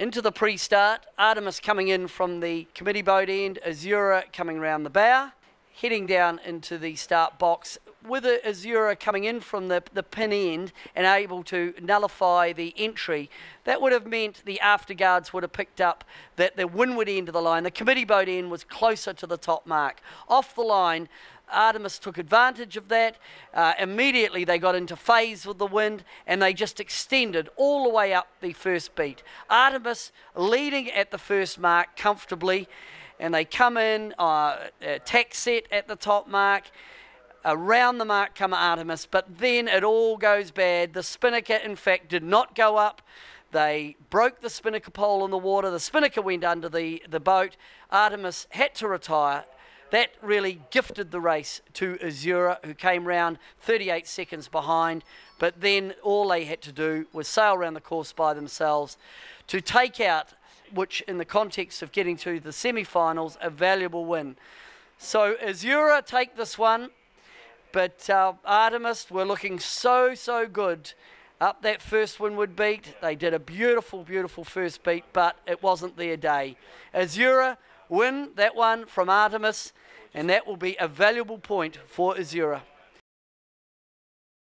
Into the pre-start, Artemis coming in from the committee boat end, Azura coming around the bow, heading down into the start box with Azura coming in from the pin end and able to nullify the entry. That would have meant the afterguards would have picked up that the windward end of the line, the committee boat end, was closer to the top mark. Off the line, Artemis took advantage of that. Immediately they got into phase with the wind and they just extended all the way up the first beat. Artemis leading at the first mark comfortably, and they come in, tack set at the top mark. Around the mark come Artemis, but then it all goes bad. The spinnaker, in fact, did not go up. They broke the spinnaker pole in the water. The spinnaker went under the boat. Artemis had to retire. That really gifted the race to Azura, who came round 38 seconds behind. But then all they had to do was sail around the course by themselves to take out, which in the context of getting to the semi-finals, a valuable win. So Azura take this one, but Artemis were looking so good up that first windward beat. They did a beautiful, beautiful first beat, but it wasn't their day. Azura win that one from Artemis, and that will be a valuable point for Azura.